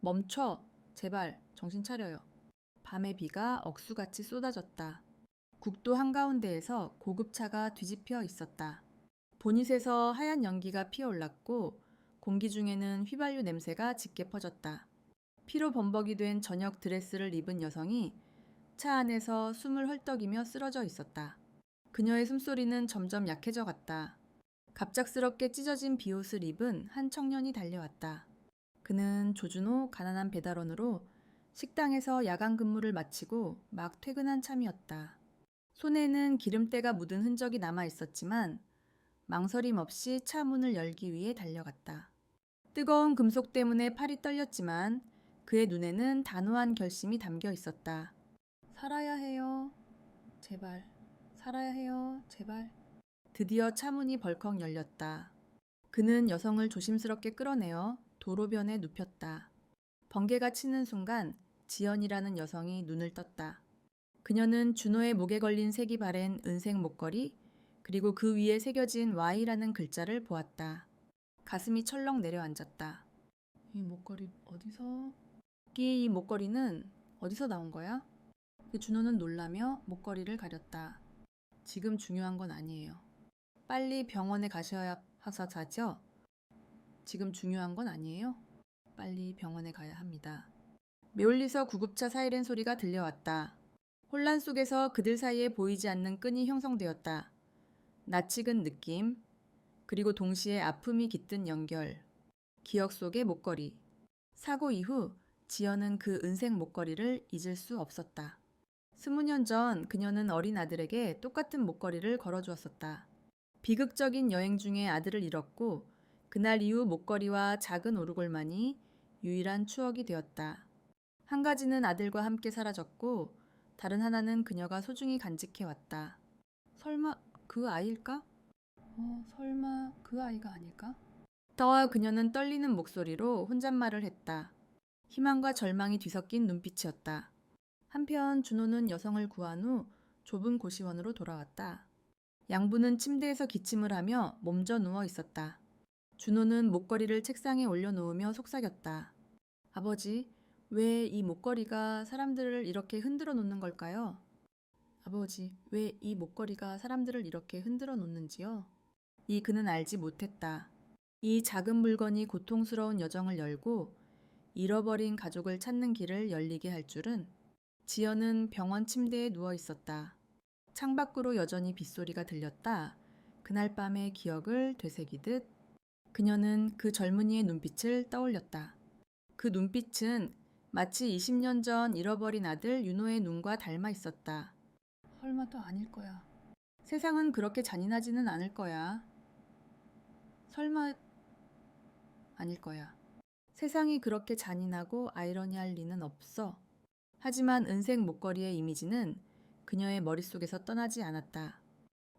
멈춰! 제발, 정신 차려요. 밤의 비가 억수같이 쏟아졌다. 국도 한가운데에서 고급차가 뒤집혀 있었다. 보닛에서 하얀 연기가 피어올랐고 공기 중에는 휘발유 냄새가 짙게 퍼졌다. 피로 범벅이 된 저녁 드레스를 입은 여성이 차 안에서 숨을 헐떡이며 쓰러져 있었다. 그녀의 숨소리는 점점 약해져 갔다. 갑작스럽게 찢어진 비옷을 입은 한 청년이 달려왔다. 그는 조준호 가난한 배달원으로 식당에서 야간 근무를 마치고 막 퇴근한 참이었다. 손에는 기름때가 묻은 흔적이 남아 있었지만 망설임 없이 차 문을 열기 위해 달려갔다. 뜨거운 금속 때문에 팔이 떨렸지만 그의 눈에는 단호한 결심이 담겨 있었다. 살아야 해요. 제발. 살아야 해요. 제발. 드디어 차 문이 벌컥 열렸다. 그는 여성을 조심스럽게 끌어내어 도로변에 눕혔다. 번개가 치는 순간 지연이라는 여성이 눈을 떴다. 그녀는 준호의 목에 걸린 색이 바랜 은색 목걸이 그리고 그 위에 새겨진 Y라는 글자를 보았다. 가슴이 철렁 내려앉았다. 이 목걸이 어디서? 이 목걸이는 어디서 나온 거야? 준호는 놀라며 목걸이를 가렸다. 지금 중요한 건 아니에요. 빨리 병원에 가셔야 하죠? 지금 중요한 건 아니에요? 빨리 병원에 가야 합니다. 메올리서 구급차 사이렌 소리가 들려왔다. 혼란 속에서 그들 사이에 보이지 않는 끈이 형성되었다. 낯익은 느낌, 그리고 동시에 아픔이 깃든 연결. 기억 속의 목걸이. 사고 이후 지연은 그 은색 목걸이를 잊을 수 없었다. 20년 전 그녀는 어린 아들에게 똑같은 목걸이를 걸어주었었다. 비극적인 여행 중에 아들을 잃었고 그날 이후 목걸이와 작은 오르골만이 유일한 추억이 되었다. 한 가지는 아들과 함께 사라졌고 다른 하나는 그녀가 소중히 간직해왔다. 설마 그 아이일까? 설마 그 아이가 아닐까? 떠와 그녀는 떨리는 목소리로 혼잣말을 했다. 희망과 절망이 뒤섞인 눈빛이었다. 한편 준호는 여성을 구한 후 좁은 고시원으로 돌아왔다. 양부는 침대에서 기침을 하며 몸져 누워 있었다. 준호는 목걸이를 책상에 올려놓으며 속삭였다. 아버지, 왜 이 목걸이가 사람들을 이렇게 흔들어 놓는 걸까요? 아버지, 왜 이 목걸이가 사람들을 이렇게 흔들어 놓는지요? 그는 알지 못했다. 이 작은 물건이 고통스러운 여정을 열고 잃어버린 가족을 찾는 길을 열리게 할 줄은. 지연은 병원 침대에 누워 있었다. 창밖으로 여전히 빗소리가 들렸다. 그날 밤의 기억을 되새기듯 그녀는 그 젊은이의 눈빛을 떠올렸다. 그 눈빛은 마치 20년 전 잃어버린 아들 윤호의 눈과 닮아 있었다. 설마 또 아닐 거야. 세상은 그렇게 잔인하지는 않을 거야. 설마 아닐 거야. 세상이 그렇게 잔인하고 아이러니할 리는 없어. 하지만 은색 목걸이의 이미지는 그녀의 머릿속에서 떠나지 않았다.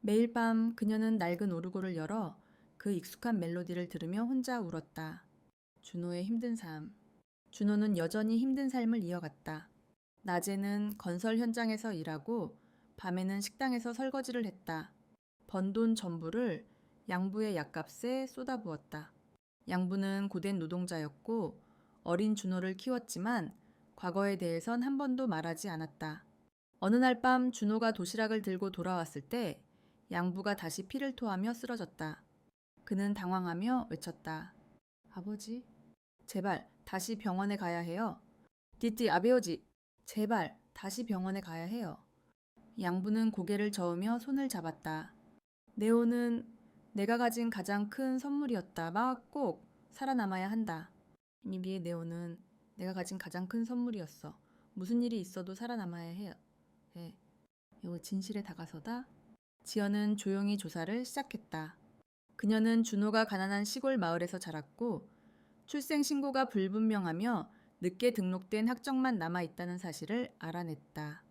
매일 밤 그녀는 낡은 오르골을 열어 그 익숙한 멜로디를 들으며 혼자 울었다. 준호의 힘든 삶. 준호는 여전히 힘든 삶을 이어갔다. 낮에는 건설 현장에서 일하고 밤에는 식당에서 설거지를 했다. 번 돈 전부를 양부의 약값에 쏟아부었다. 양부는 고된 노동자였고 어린 준호를 키웠지만 과거에 대해선 한 번도 말하지 않았다. 어느 날 밤 준호가 도시락을 들고 돌아왔을 때 양부가 다시 피를 토하며 쓰러졌다. 그는 당황하며 외쳤다. 아버지, 제발 다시 병원에 가야 해요. 띠띠 아베오지, 제발 다시 병원에 가야 해요. 양부는 고개를 저으며 손을 잡았다. 네오는 내가 가진 가장 큰 선물이었다. 막 꼭 살아남아야 한다. 미비의 네오는 내가 가진 가장 큰 선물이었어. 무슨 일이 있어도 살아남아야 해요. 진실에 다가서다. 지연은 조용히 조사를 시작했다. 그녀는 준호가 가난한 시골 마을에서 자랐고 출생신고가 불분명하며 늦게 등록된 학적만 남아있다는 사실을 알아냈다.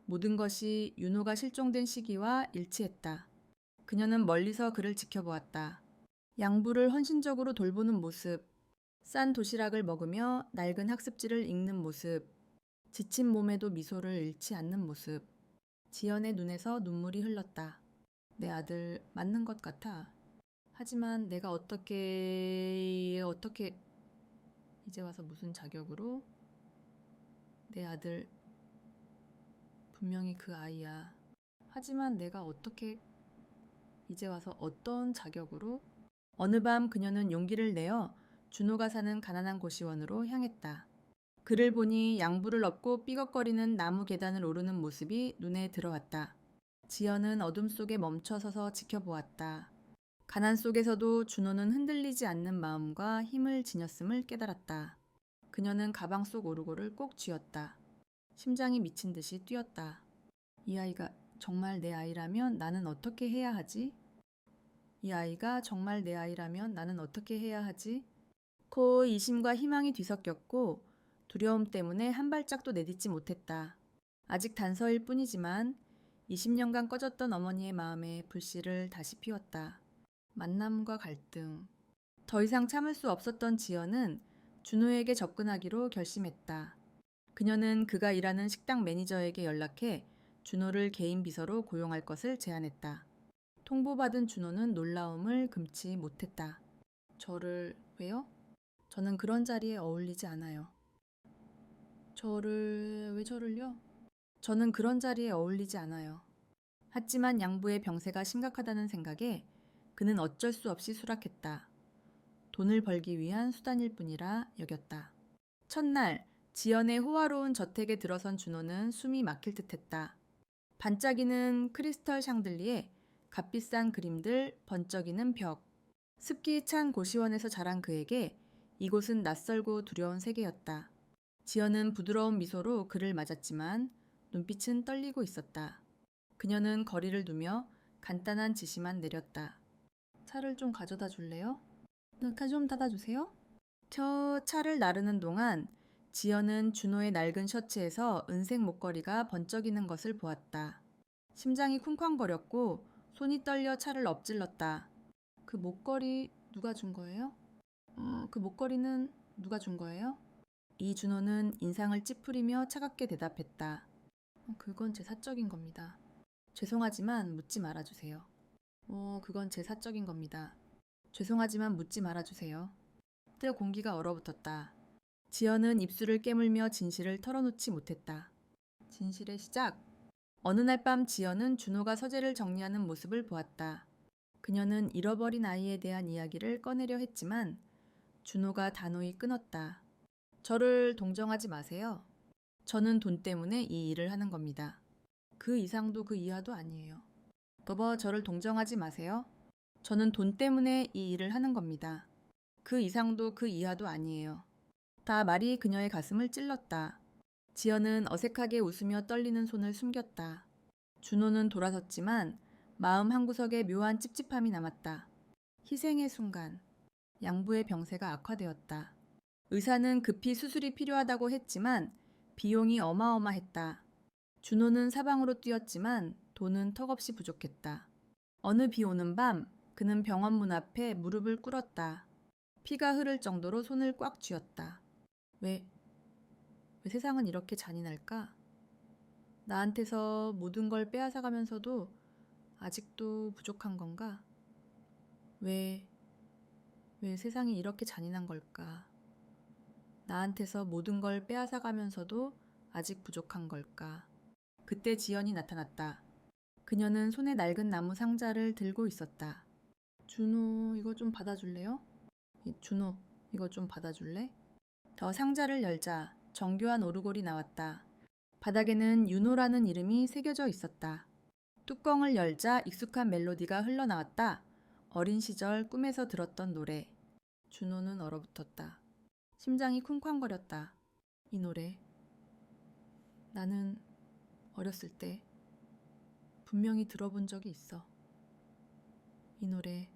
모든 것이 윤호가 실종된 시기와 일치했다. 그녀는 멀리서 그를 지켜보았다. 양부를 헌신적으로 돌보는 모습, 싼 도시락을 먹으며 낡은 학습지를 읽는 모습, 지친 몸에도 미소를 잃지 않는 모습. 지연의 눈에서 눈물이 흘렀다. 내 아들 맞는 것 같아. 하지만 내가 어떻게 이제 와서 무슨 자격으로? 내 아들 분명히 그 아이야. 하지만 내가 어떻게 이제 와서 어떤 자격으로? 어느 밤 그녀는 용기를 내어 준호가 사는 가난한 고시원으로 향했다. 그를 보니 양부를 업고 삐걱거리는 나무 계단을 오르는 모습이 눈에 들어왔다. 지연은 어둠 속에 멈춰서서 지켜보았다. 가난 속에서도 준호는 흔들리지 않는 마음과 힘을 지녔음을 깨달았다. 그녀는 가방 속 오르골을 꼭 쥐었다. 심장이 미친 듯이 뛰었다. 이 아이가 정말 내 아이라면 나는 어떻게 해야 하지? 이 아이가 정말 내 아이라면 나는 어떻게 해야 하지? 코에 이심과 희망이 뒤섞였고 두려움 때문에 한 발짝도 내딛지 못했다. 아직 단서일 뿐이지만 20년간 꺼졌던 어머니의 마음에 불씨를 다시 피웠다. 만남과 갈등. 더 이상 참을 수 없었던 지연은 준호에게 접근하기로 결심했다. 그녀는 그가 일하는 식당 매니저에게 연락해 준호를 개인 비서로 고용할 것을 제안했다. 통보받은 준호는 놀라움을 금치 못했다. 왜요? 저는 그런 자리에 어울리지 않아요. 왜 저를요? 저는 그런 자리에 어울리지 않아요. 하지만 양부의 병세가 심각하다는 생각에 그는 어쩔 수 없이 수락했다. 돈을 벌기 위한 수단일 뿐이라 여겼다. 첫날 지연의 호화로운 저택에 들어선 준호는 숨이 막힐 듯했다. 반짝이는 크리스털 샹들리에 값비싼 그림들, 번쩍이는 벽. 습기 찬 고시원에서 자란 그에게 이곳은 낯설고 두려운 세계였다. 지연은 부드러운 미소로 그를 맞았지만 눈빛은 떨리고 있었다. 그녀는 거리를 두며 간단한 지시만 내렸다. 차를 좀 가져다 줄래요? 좀 닫아 주세요. 차를 나르는 동안 지연은 준호의 낡은 셔츠에서 은색 목걸이가 번쩍이는 것을 보았다. 심장이 쿵쾅거렸고 손이 떨려 차를 엎질렀다. 그 목걸이 누가 준 거예요? 그 목걸이는 누가 준 거예요? 이준호는 인상을 찌푸리며 차갑게 대답했다. 그건 제 사적인 겁니다. 죄송하지만 묻지 말아주세요. 그건 제 사적인 겁니다. 죄송하지만 묻지 말아주세요. 뜰 공기가 얼어붙었다. 지연은 입술을 깨물며 진실을 털어놓지 못했다. 진실의 시작. 어느 날 밤 지연은 준호가 서재를 정리하는 모습을 보았다. 그녀는 잃어버린 아이에 대한 이야기를 꺼내려 했지만 준호가 단호히 끊었다. 저를 동정하지 마세요. 저는 돈 때문에 이 일을 하는 겁니다. 그 이상도 그 이하도 아니에요. 저를 동정하지 마세요. 저는 돈 때문에 이 일을 하는 겁니다. 그 이상도 그 이하도 아니에요. 다 말이 그녀의 가슴을 찔렀다. 지연은 어색하게 웃으며 떨리는 손을 숨겼다. 준호는 돌아섰지만 마음 한구석에 묘한 찝찝함이 남았다. 희생의 순간, 양부의 병세가 악화되었다. 의사는 급히 수술이 필요하다고 했지만 비용이 어마어마했다. 준호는 사방으로 뛰었지만 돈은 턱없이 부족했다. 어느 비 오는 밤 그는 병원 문 앞에 무릎을 꿇었다. 피가 흐를 정도로 손을 꽉 쥐었다. 왜 세상은 이렇게 잔인할까? 나한테서 모든 걸 빼앗아가면서도 아직도 부족한 건가? 왜 세상이 이렇게 잔인한 걸까? 나한테서 모든 걸 빼앗아가면서도 아직 부족한 걸까? 그때 지연이 나타났다. 그녀는 손에 낡은 나무 상자를 들고 있었다. 준호, 이거 좀 받아줄래요? 준호, 이거 좀 받아줄래? 더 상자를 열자 정교한 오르골이 나왔다. 바닥에는 윤호라는 이름이 새겨져 있었다. 뚜껑을 열자 익숙한 멜로디가 흘러나왔다. 어린 시절 꿈에서 들었던 노래. 준호는 얼어붙었다. 심장이 쿵쾅거렸다. 이 노래. 나는 어렸을 때 분명히 들어본 적이 있어. 이 노래.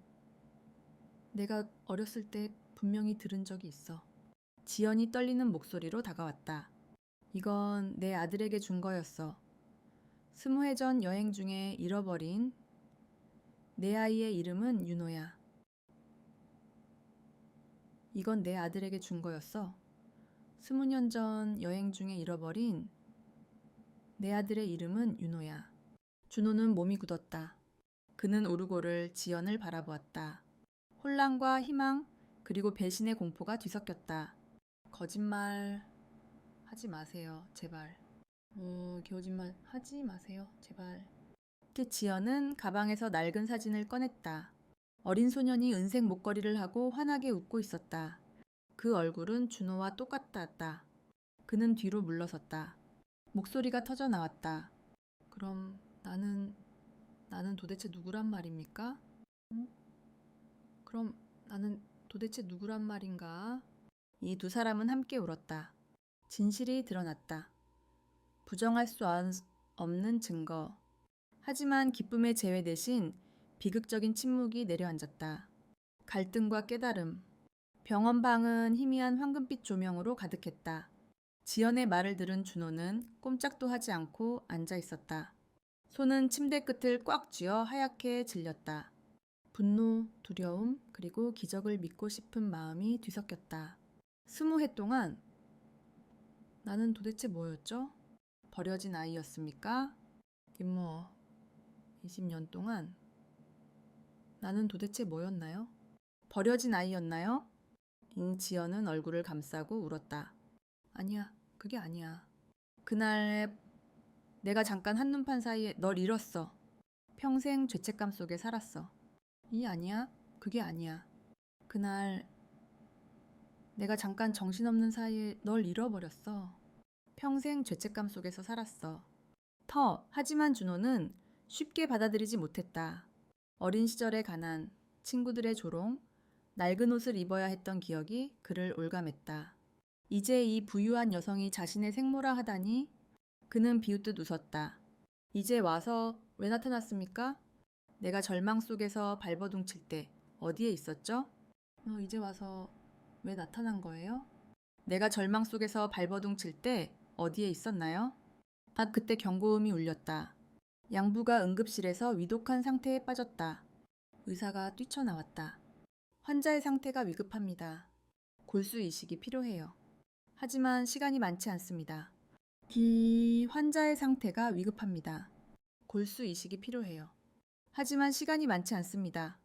내가 어렸을 때 분명히 들은 적이 있어. 지연이 떨리는 목소리로 다가왔다. 이건 내 아들에게 준 거였어. 20해 전 여행 중에 잃어버린 내 아이의 이름은 윤호야. 이건 내 아들에게 준 거였어. 20년 전 여행 중에 잃어버린 내 아들의 이름은 윤호야. 준호는 몸이 굳었다. 그는 오르골을 지연을 바라보았다. 혼란과 희망 그리고 배신의 공포가 뒤섞였다. 거짓말 하지 마세요, 제발. 거짓말 하지 마세요, 제발. 지연은 가방에서 낡은 사진을 꺼냈다. 어린 소년이 은색 목걸이를 하고 환하게 웃고 있었다. 그 얼굴은 준호와 똑같았다. 그는 뒤로 물러섰다. 목소리가 터져 나왔다. 그럼 나는 도대체 누구란 말입니까? 그럼 나는 도대체 누구란 말인가? 이 두 사람은 함께 울었다. 진실이 드러났다. 부정할 수 없는 증거. 하지만 기쁨의 재회 대신 비극적인 침묵이 내려앉았다. 갈등과 깨달음. 병원 방은 희미한 황금빛 조명으로 가득했다. 지연의 말을 들은 준호는 꼼짝도 하지 않고 앉아 있었다. 손은 침대 끝을 꽉 쥐어 하얗게 질렸다. 분노, 두려움, 그리고 기적을 믿고 싶은 마음이 뒤섞였다. 20해 동안 나는 도대체 뭐였죠? 버려진 아이였습니까? 김모, 20년 동안 나는 도대체 뭐였나요? 버려진 아이였나요? 지연은 얼굴을 감싸고 울었다. 아니야, 그게 아니야. 그날 내가 잠깐 한눈판 사이에 널 잃었어. 평생 죄책감 속에 살았어. 이 아니야? 그게 아니야. 그날 내가 잠깐 정신없는 사이에 널 잃어버렸어. 평생 죄책감 속에서 살았어. 하지만 준호는 쉽게 받아들이지 못했다. 어린 시절의 가난, 친구들의 조롱, 낡은 옷을 입어야 했던 기억이 그를 올감했다. 이제 이 부유한 여성이 자신의 생모라 하다니 그는 비웃듯 웃었다. 이제 와서 왜 나타났습니까? 내가 절망 속에서 발버둥 칠 때 어디에 있었죠? 이제 와서 왜 나타난 거예요? 내가 절망 속에서 발버둥 칠 때 어디에 있었나요? 그때 경고음이 울렸다. 양부가 응급실에서 위독한 상태에 빠졌다. 의사가 뛰쳐나왔다. 환자의 상태가 위급합니다. 골수 이식이 필요해요. 하지만 시간이 많지 않습니다. 환자의 상태가 위급합니다. 골수 이식이 필요해요. 하지만 시간이 많지 않습니다.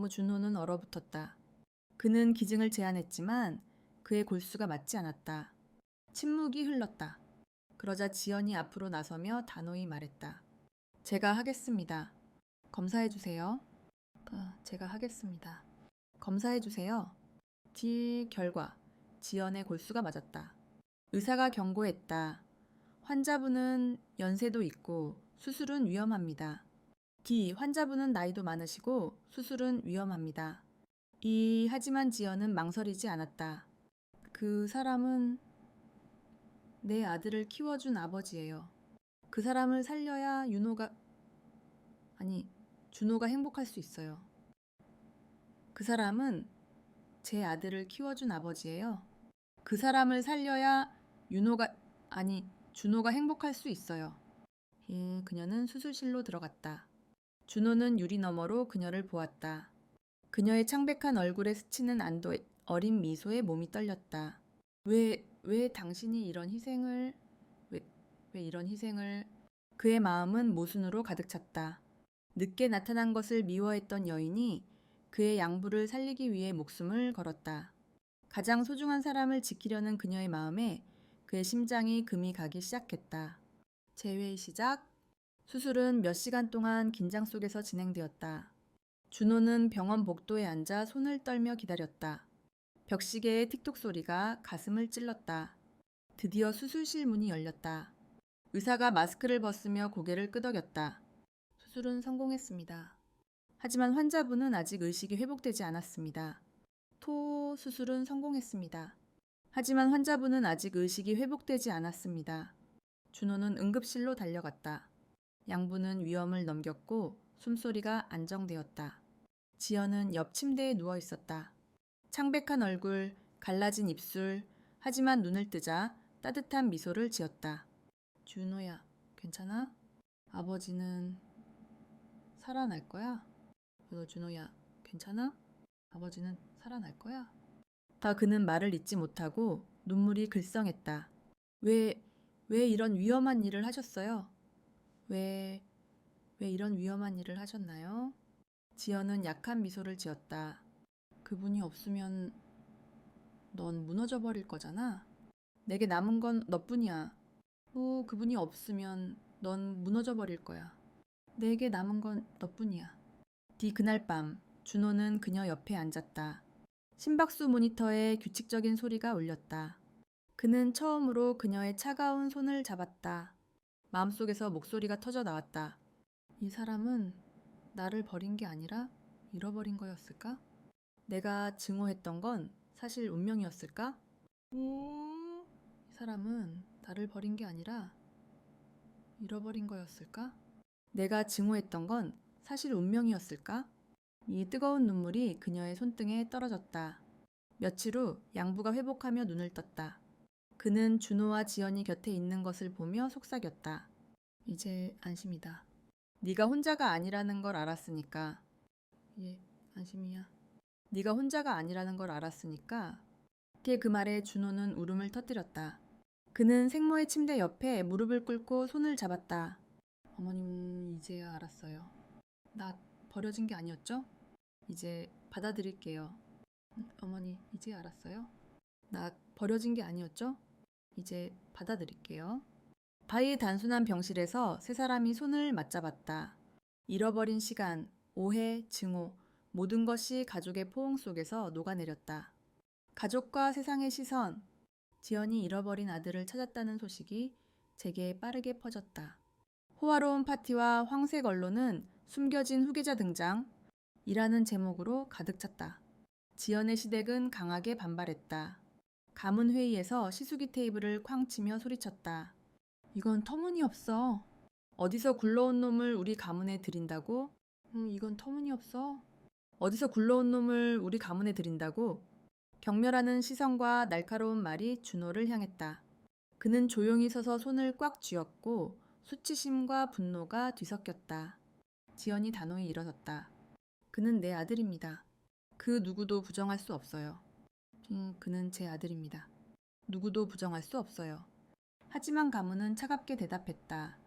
준호는 얼어붙었다. 그는 기증을 제안했지만 그의 골수가 맞지 않았다. 침묵이 흘렀다. 그러자 지연이 앞으로 나서며 단호히 말했다. 제가 하겠습니다. 검사해주세요. 제가 하겠습니다. 검사해주세요. 결과. 지연의 골수가 맞았다. 의사가 경고했다. 환자분은 연세도 있고 수술은 위험합니다. 환자분은 나이도 많으시고 수술은 위험합니다. 하지만 지연은 망설이지 않았다. 그 사람은 내 아들을 키워준 아버지예요. 그 사람을 살려야 준호가 행복할 수 있어요. 그 사람은 제 아들을 키워준 아버지예요. 그 사람을 살려야 준호가 행복할 수 있어요. 그녀는 수술실로 들어갔다. 준호는 유리 너머로 그녀를 보았다. 그녀의 창백한 얼굴에 스치는 안도의 어린 미소에 몸이 떨렸다. 왜 당신이 이런 희생을... 왜 이런 희생을... 그의 마음은 모순으로 가득 찼다. 늦게 나타난 것을 미워했던 여인이 그의 양부를 살리기 위해 목숨을 걸었다. 가장 소중한 사람을 지키려는 그녀의 마음에 그의 심장이 금이 가기 시작했다. 재회의 시작. 수술은 몇 시간 동안 긴장 속에서 진행되었다. 준호는 병원 복도에 앉아 손을 떨며 기다렸다. 벽시계의 틱톡 소리가 가슴을 찔렀다. 드디어 수술실 문이 열렸다. 의사가 마스크를 벗으며 고개를 끄덕였다. 수술은 성공했습니다. 하지만 환자분은 아직 의식이 회복되지 않았습니다. 수술은 성공했습니다. 하지만 환자분은 아직 의식이 회복되지 않았습니다. 준호는 응급실로 달려갔다. 양부는 위험을 넘겼고 숨소리가 안정되었다. 지연은 옆 침대에 누워 있었다. 창백한 얼굴, 갈라진 입술, 하지만 눈을 뜨자 따뜻한 미소를 지었다. 준호야, 괜찮아? 아버지는 살아날 거야? 준호야, 괜찮아? 아버지는 살아날 거야? 그는 말을 잇지 못하고 눈물이 글썽했다. 왜 이런 위험한 일을 하셨어요? 왜 이런 위험한 일을 하셨나요? 지연은 약한 미소를 지었다. 그분이 없으면 넌 무너져 버릴 거잖아. 내게 남은 건 너뿐이야. 그분이 없으면 넌 무너져 버릴 거야. 내게 남은 건 너뿐이야. 그날 밤 준호는 그녀 옆에 앉았다. 심박수 모니터에 규칙적인 소리가 울렸다. 그는 처음으로 그녀의 차가운 손을 잡았다. 마음속에서 목소리가 터져 나왔다. 이 사람은 나를 버린 게 아니라 잃어버린 거였을까? 내가 증오했던 건 사실 운명이었을까? 이 사람은 나를 버린 게 아니라 잃어버린 거였을까? 내가 증오했던 건 사실 운명이었을까? 이 뜨거운 눈물이 그녀의 손등에 떨어졌다. 며칠 후 양부가 회복하며 눈을 떴다. 그는 준호와 지연이 곁에 있는 것을 보며 속삭였다. 이제 안심이다. 네가 혼자가 아니라는 걸 알았으니까. 예, 안심이야. 네가 혼자가 아니라는 걸 알았으니까. 그 말에 준호는 울음을 터뜨렸다. 그는 생모의 침대 옆에 무릎을 꿇고 손을 잡았다. 어머님, 이제야 알았어요. 나 버려진 게 아니었죠? 이제 받아들일게요. 어머니, 이제 알았어요? 나 버려진 게 아니었죠? 이제 받아들일게요. 바위의 단순한 병실에서 세 사람이 손을 맞잡았다. 잃어버린 시간, 오해, 증오, 모든 것이 가족의 포옹 속에서 녹아내렸다. 가족과 세상의 시선, 지연이 잃어버린 아들을 찾았다는 소식이 제게 빠르게 퍼졌다. 호화로운 파티와 황색 언론은 숨겨진 후계자 등장, 이라는 제목으로 가득 찼다. 지연의 시댁은 강하게 반발했다. 가문 회의에서 시수기 테이블을 쾅 치며 소리쳤다. 이건 터무니없어. 어디서 굴러온 놈을 우리 가문에 들인다고? 이건 터무니없어. 어디서 굴러온 놈을 우리 가문에 들인다고? 경멸하는 시선과 날카로운 말이 준호를 향했다. 그는 조용히 서서 손을 꽉 쥐었고 수치심과 분노가 뒤섞였다. 지연이 단호히 일어섰다. 그는 내 아들입니다. 그 누구도 부정할 수 없어요. 그는 제 아들입니다. 누구도 부정할 수 없어요. 하지만 가문은 차갑게 대답했다.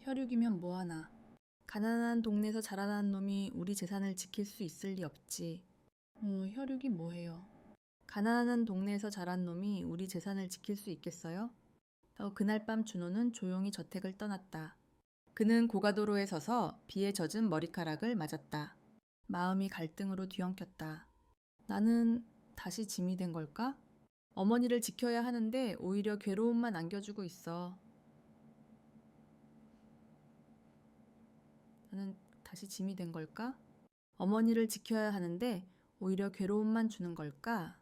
혈육이면 뭐하나. 가난한 동네에서 자라난 놈이 우리 재산을 지킬 수 있을 리 없지. 혈육이 뭐해요. 가난한 동네에서 자란 놈이 우리 재산을 지킬 수 있겠어요? 그날 밤 준호는 조용히 저택을 떠났다. 그는 고가도로에 서서 비에 젖은 머리카락을 맞았다. 마음이 갈등으로 뒤엉켰다. 나는 다시 짐이 된 걸까? 어머니를 지켜야 하는데 오히려 괴로움만 안겨주고 있어. 나는 다시 짐이 된 걸까? 어머니를 지켜야 하는데 오히려 괴로움만 주는 걸까?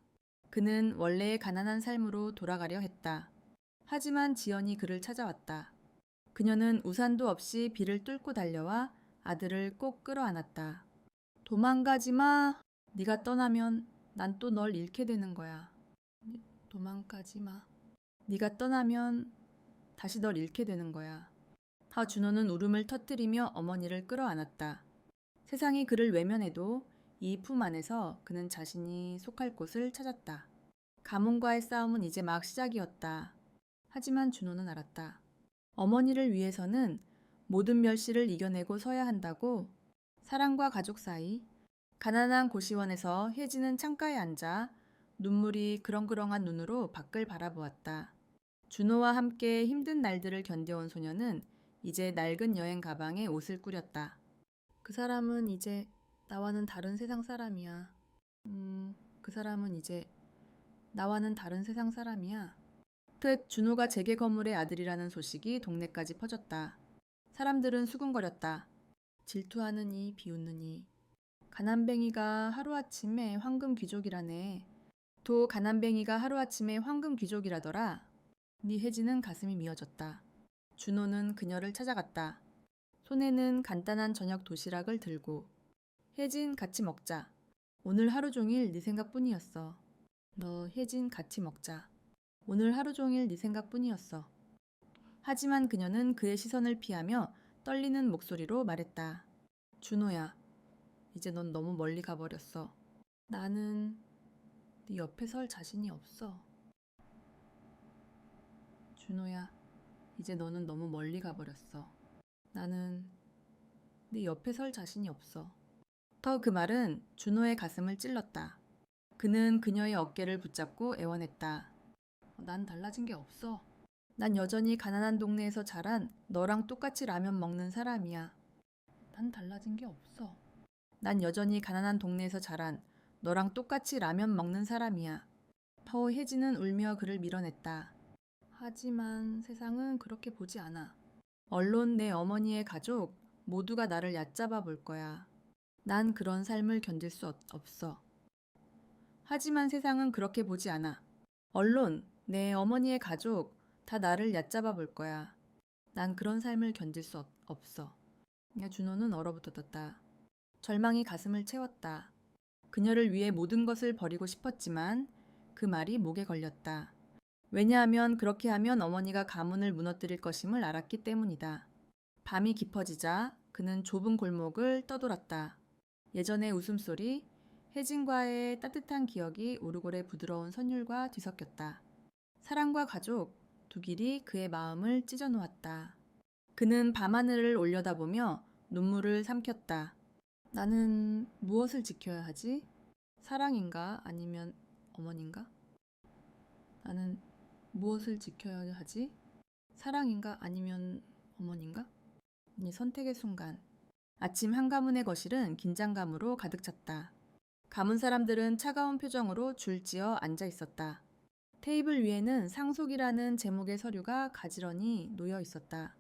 그는 원래의 가난한 삶으로 돌아가려 했다. 하지만 지연이 그를 찾아왔다. 그녀는 우산도 없이 비를 뚫고 달려와 아들을 꼭 끌어안았다. 도망가지 마. 네가 떠나면 난 또 널 잃게 되는 거야. 도망가지 마. 네가 떠나면 다시 널 잃게 되는 거야. 준호는 울음을 터뜨리며 어머니를 끌어안았다. 세상이 그를 외면해도 이 품 안에서 그는 자신이 속할 곳을 찾았다. 가문과의 싸움은 이제 막 시작이었다. 하지만 준호는 알았다. 어머니를 위해서는 모든 멸시를 이겨내고 서야 한다고. 사랑과 가족 사이, 가난한 고시원에서 혜진은 창가에 앉아 눈물이 그렁그렁한 눈으로 밖을 바라보았다. 준호와 함께 힘든 날들을 견뎌온 소녀는 이제 낡은 여행 가방에 옷을 꾸렸다. 그 사람은 이제 나와는 다른 세상 사람이야. 그 사람은 이제 나와는 다른 세상 사람이야. 준호가 재개 건물의 아들이라는 소식이 동네까지 퍼졌다. 사람들은 수군거렸다. 질투하느니 비웃느니. 가난뱅이가 하루아침에 황금 귀족이라네. 가난뱅이가 하루아침에 황금 귀족이라더라. 네 혜진은 가슴이 미어졌다. 준호는 그녀를 찾아갔다. 손에는 간단한 저녁 도시락을 들고. 혜진, 같이 먹자. 오늘 하루 종일 네 생각뿐이었어. 너 혜진, 같이 먹자. 오늘 하루 종일 네 생각뿐이었어. 하지만 그녀는 그의 시선을 피하며 떨리는 목소리로 말했다. 준호야, 이제 넌 너무 멀리 가버렸어. 나는 네 옆에 설 자신이 없어. 준호야, 이제 너는 너무 멀리 가버렸어. 나는 네 옆에 설 자신이 없어. 그 말은 준호의 가슴을 찔렀다. 그는 그녀의 어깨를 붙잡고 애원했다. 난 달라진 게 없어. 난 여전히 가난한 동네에서 자란 너랑 똑같이 라면 먹는 사람이야. 난 달라진 게 없어. 난 여전히 가난한 동네에서 자란 너랑 똑같이 라면 먹는 사람이야. 혜진은 울며 그를 밀어냈다. 하지만 세상은 그렇게 보지 않아. 언론, 내 어머니의 가족 모두가 나를 얕잡아 볼 거야. 난 그런 삶을 견딜 수 없어. 하지만 세상은 그렇게 보지 않아. 언론, 내 어머니의 가족 다 나를 얕잡아 볼 거야. 난 그런 삶을 견딜 수 없어. 준호는 얼어붙었다. 절망이 가슴을 채웠다. 그녀를 위해 모든 것을 버리고 싶었지만 그 말이 목에 걸렸다. 왜냐하면 그렇게 하면 어머니가 가문을 무너뜨릴 것임을 알았기 때문이다. 밤이 깊어지자 그는 좁은 골목을 떠돌았다. 예전의 웃음소리, 혜진과의 따뜻한 기억이 오르골의 부드러운 선율과 뒤섞였다. 사랑과 가족, 두 길이 그의 마음을 찢어놓았다. 그는 밤하늘을 올려다보며 눈물을 삼켰다. 나는 무엇을 지켜야 하지? 사랑인가? 아니면 어머니인가? 나는 무엇을 지켜야 하지? 사랑인가? 아니면 어머니인가? 이 선택의 순간. 아침 한가문의 거실은 긴장감으로 가득 찼다. 가문 사람들은 차가운 표정으로 줄지어 앉아 있었다. 테이블 위에는 상속이라는 제목의 서류가 가지런히 놓여 있었다.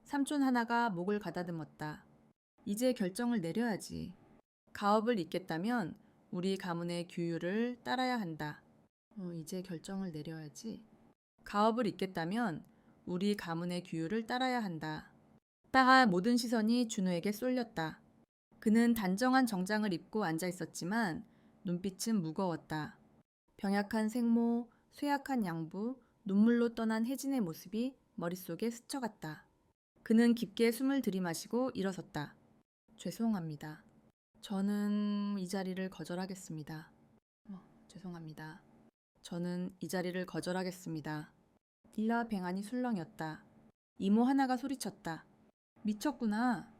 삼촌 하나가 목을 가다듬었다. 이제 결정을 내려야지. 가업을 잇겠다면 우리 가문의 규율을 따라야 한다. 이제 결정을 내려야지. 가업을 잇겠다면 우리 가문의 규율을 따라야 한다. 따가 모든 시선이 준호에게 쏠렸다. 그는 단정한 정장을 입고 앉아 있었지만 눈빛은 무거웠다. 병약한 생모, 쇠약한 양부, 눈물로 떠난 혜진의 모습이 머릿속에 스쳐갔다. 그는 깊게 숨을 들이마시고 일어섰다. 죄송합니다. 저는 이 자리를 거절하겠습니다. 죄송합니다. 저는 이 자리를 거절하겠습니다. 딜라 뱅안이 술렁였다. 이모 하나가 소리쳤다. 미쳤구나.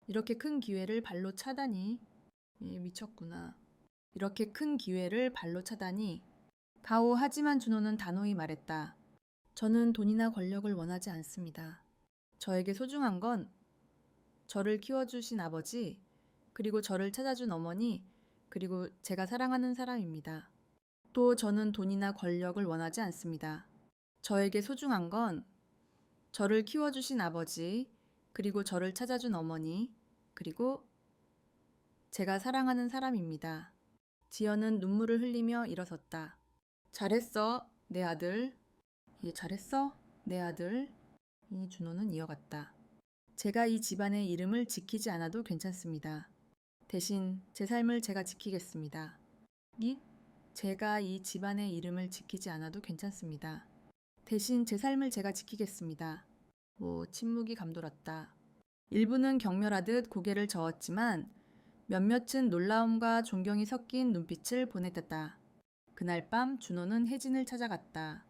이렇게 큰 기회를 발로 차다니. 미쳤구나. 이렇게 큰 기회를 발로 차다니. 하지만 준호는 단호히 말했다. 저는 돈이나 권력을 원하지 않습니다. 저에게 소중한 건 저를 키워주신 아버지, 그리고 저를 찾아준 어머니, 그리고 제가 사랑하는 사람입니다. 또 저는 돈이나 권력을 원하지 않습니다. 저에게 소중한 건 저를 키워주신 아버지, 그리고 저를 찾아준 어머니, 그리고 제가 사랑하는 사람입니다. 지연은 눈물을 흘리며 일어섰다. 잘했어, 내 아들. 잘했어, 내 아들. 준호는 이어갔다. 제가 이 집안의 이름을 지키지 않아도 괜찮습니다. 대신 제 삶을 제가 지키겠습니다. 제가 이 집안의 이름을 지키지 않아도 괜찮습니다. 대신 제 삶을 제가 지키겠습니다. 침묵이 감돌았다. 일부는 경멸하듯 고개를 저었지만 몇몇은 놀라움과 존경이 섞인 눈빛을 보냈다. 그날 밤 준호는 혜진을 찾아갔다.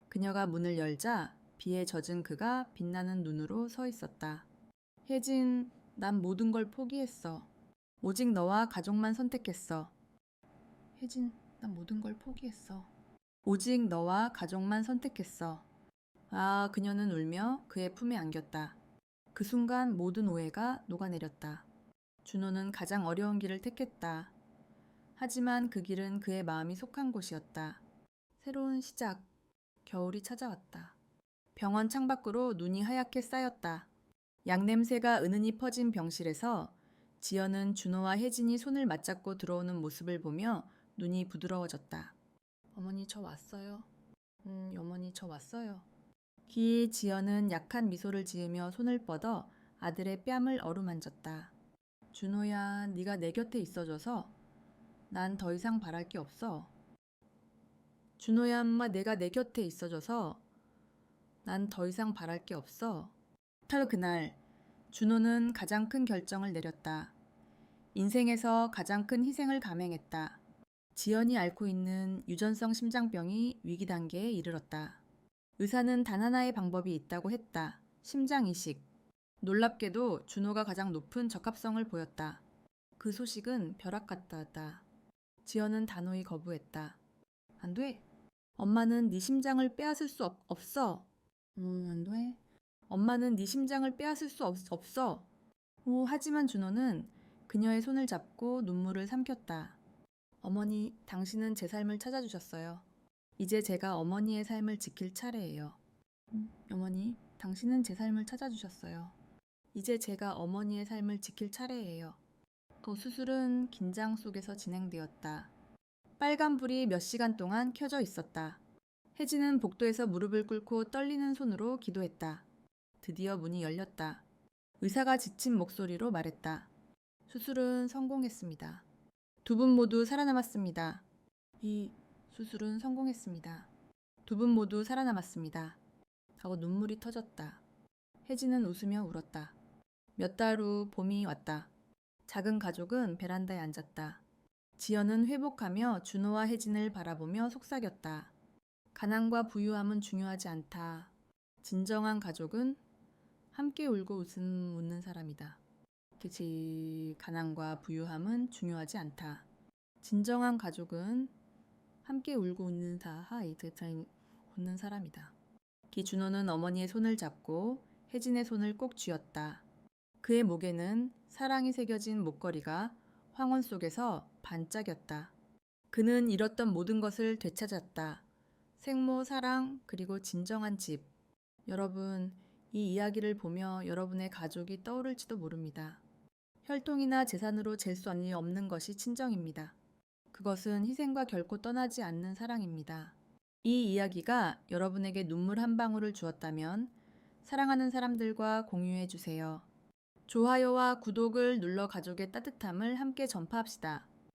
그녀가 문을 열자 비에 젖은 그가 빛나는 눈으로 서 있었다. 혜진, 난 모든 걸 포기했어. 오직 너와 가족만 선택했어. 혜진, 난 모든 걸 포기했어. 오직 너와 가족만 선택했어. 그녀는 울며 그의 품에 안겼다. 그 순간 모든 오해가 녹아내렸다. 준호는 가장 어려운 길을 택했다. 하지만 그 길은 그의 마음이 속한 곳이었다. 새로운 시작, 겨울이 찾아왔다. 병원 창밖으로 눈이 하얗게 쌓였다. 약냄새가 은은히 퍼진 병실에서 지연은 준호와 혜진이 손을 맞잡고 들어오는 모습을 보며 눈이 부드러워졌다. 어머니 저 왔어요. 어머니 저 왔어요. 지연은 약한 미소를 지으며 손을 뻗어 아들의 뺨을 어루만졌다. 준호야, 네가 내 곁에 있어줘서 난 더 이상 바랄 게 없어. 준호야, 엄마 내가 내 곁에 있어줘서 난 더 이상 바랄 게 없어. 그날 준호는 가장 큰 결정을 내렸다. 인생에서 가장 큰 희생을 감행했다. 지연이 앓고 있는 유전성 심장병이 위기 단계에 이르렀다. 의사는 단 하나의 방법이 있다고 했다. 심장 이식. 놀랍게도 준호가 가장 높은 적합성을 보였다. 그 소식은 벼락 같았다. 지연은 단호히 거부했다. 안 돼. 엄마는 네 심장을 빼앗을 수 없어. 안 돼. 엄마는 네 심장을 빼앗을 수 없어. 하지만 준호는 그녀의 손을 잡고 눈물을 삼켰다. 어머니, 당신은 제 삶을 찾아주셨어요. 이제 제가 어머니의 삶을 지킬 차례예요. 어머니, 당신은 제 삶을 찾아주셨어요. 이제 제가 어머니의 삶을 지킬 차례예요. 수술은 긴장 속에서 진행되었다. 빨간불이 몇 시간 동안 켜져 있었다. 혜진은 복도에서 무릎을 꿇고 떨리는 손으로 기도했다. 드디어 문이 열렸다. 의사가 지친 목소리로 말했다. 수술은 성공했습니다. 두 분 모두 살아남았습니다. 이 수술은 성공했습니다. 두 분 모두 살아남았습니다. 하고 눈물이 터졌다. 혜진은 웃으며 울었다. 몇 달 후 봄이 왔다. 작은 가족은 베란다에 앉았다. 지연은 회복하며 준호와 혜진을 바라보며 속삭였다. 가난과 부유함은 중요하지 않다. 진정한 가족은 함께 울고 웃는 사람이다. 그치, 가난과 부유함은 중요하지 않다. 진정한 가족은 함께 울고 웃는 사람이다. 준호는 어머니의 손을 잡고 혜진의 손을 꼭 쥐었다. 그의 목에는 사랑이 새겨진 목걸이가 황혼 속에서 반짝였다. 그는 잃었던 모든 것을 되찾았다. 생모, 사랑, 그리고 진정한 집. 여러분, 이 이야기를 보며 여러분의 가족이 떠오를지도 모릅니다. 혈통이나 재산으로 잴 수 없는 것이 친정입니다. 그것은 희생과 결코 떠나지 않는 사랑입니다. 이 이야기가 여러분에게 눈물 한 방울을 주었다면 사랑하는 사람들과 공유해 주세요. 좋아요와 구독을 눌러 가족의 따뜻함을 함께 전파합시다.